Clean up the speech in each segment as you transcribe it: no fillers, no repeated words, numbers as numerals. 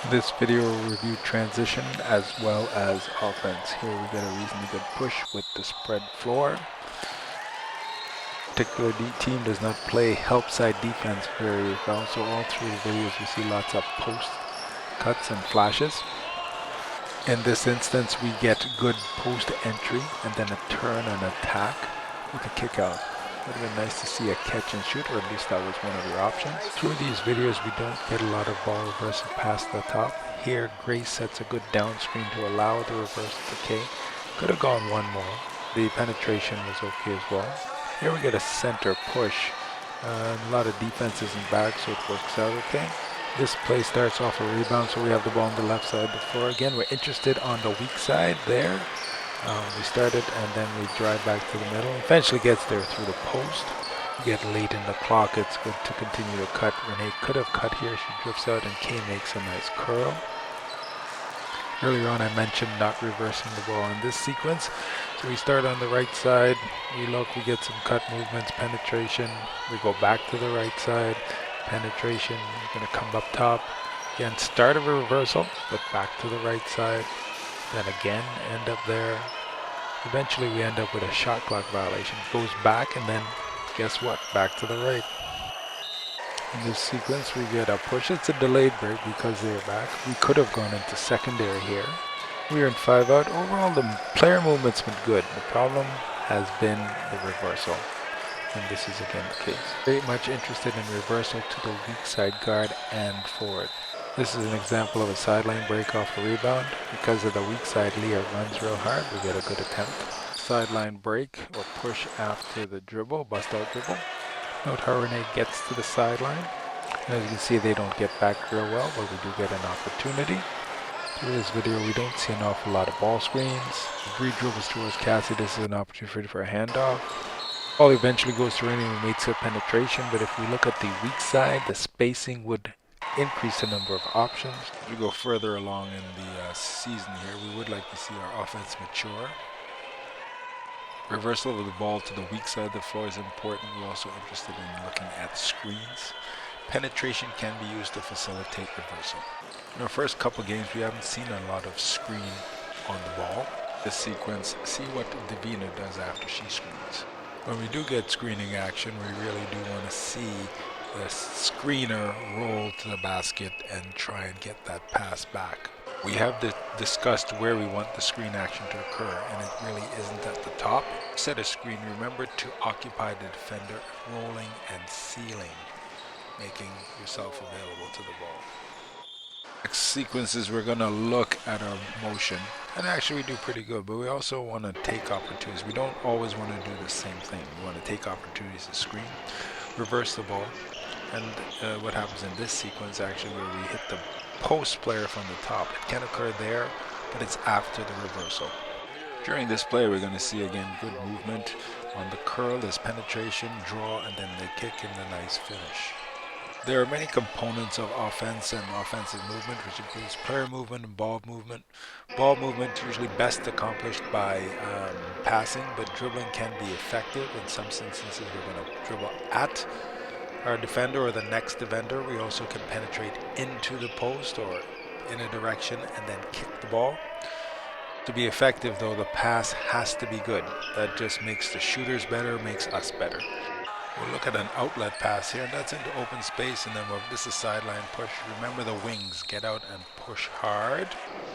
This video will review transition as well as offense. Here we get a reasonably good push with the spread floor. Particular team does not play help side defense very well, so all through the videos we see lots of post cuts and flashes. In this instance we get good post entry and then a turn and attack with a kick out. It would have been nice to see a catch and shoot, or at least that was one of your options. Through these videos we don't get a lot of ball reversal past the top. Here Gray sets a good down screen to allow the reverse decay. Could have gone one more. The penetration was okay as well. Here we get a center push. A lot of defenses in back, so it works out okay. This play starts off a rebound, so we have the ball on the left side of the floor. Again, we're interested on the weak side there. We started and then we drive back to the middle. Eventually gets there through the post. Get late in the clock, it's good to continue to cut. Renee could have cut here, she drifts out and Kay makes a nice curl. Earlier on I mentioned not reversing the ball in this sequence. So we start on the right side, we look, we get some cut movements, penetration. We go back to the right side, penetration, we're going to come up top. Again, start of a reversal, but back to the right side. Then again, end up there. Eventually we end up with a shot clock violation. Goes back and then, guess what? Back to the right. In this sequence we get a push. It's a delayed break because they're back. We could have gone into secondary here. We are in 5 out. Overall the player movement's been good. The problem has been the reversal. And this is again the case. Very much interested in reversal to the weak side guard and forward. This is an example of a sideline break off a rebound. Because of the weak side, Leah runs real hard. We get a good attempt. Sideline break or push after the dribble, bust out dribble. Note how Renee gets to the sideline. As you can see, they don't get back real well, but we do get an opportunity. Through this video, we don't see an awful lot of ball screens. Bree dribbles towards Cassie. This is an opportunity for a handoff. Ball eventually goes to Renee and makes a penetration, but if we look at the weak side, the spacing would increase the number of options. As we go further along in the season here, we would like to see our offense mature. Reversal of the ball to the weak side of the floor is important. We're also interested in looking at screens. Penetration can be used to facilitate reversal. In our first couple games, we haven't seen a lot of screen on the ball. This sequence, see what Davina does after she screens. When we do get screening action, we really do want to see the screener roll to the basket and try and get that pass back. We have discussed where we want the screen action to occur, and it really isn't at the top. Set a screen, remember to occupy the defender, rolling and sealing, making yourself available to the ball. Next sequences, we're going to look at our motion, and actually we do pretty good, but we also want to take opportunities. We don't always want to do the same thing. We want to take opportunities to screen, reverse the ball, and what happens in this sequence actually where we hit the post player from the top. It can occur there, but it's after the reversal. During this play, we're going to see again good movement on the curl. There's penetration, draw, and then the kick and the nice finish. There are many components of offense and offensive movement, which includes player movement and ball movement. Ball movement usually best accomplished by passing, but dribbling can be effective. In some instances, we're going to dribble at our defender or the next defender. We also can penetrate into the post or in a direction and then kick the ball. To be effective though, the pass has to be good. That just makes the shooters better, makes us better. We'll look at an outlet pass here, and that's into open space, and then this is sideline push. Remember the wings, get out and push hard.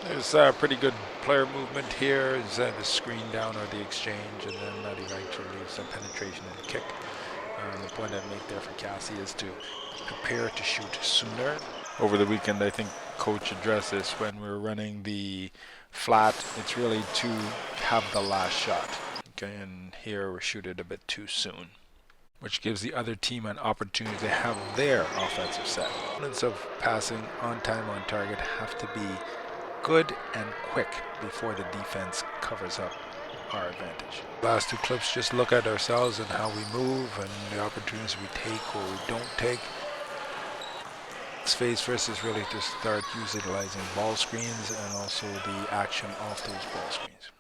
There's pretty good player movement here. Is the screen down or the exchange, and then that eventually leads to penetration and kick. The point I'd make there for Cassie is to prepare to shoot sooner. Over the weekend, I think coach addressed this when we were running the flat. It's really to have the last shot. Okay, and here we shoot it a bit too soon, which gives the other team an opportunity to have their offensive set. Components of passing on time, on target have to be good and quick before the defense covers up our advantage. Last two clips just look at ourselves and how we move and the opportunities we take or we don't take. This phase first is really to start utilizing ball screens and also the action off those ball screens.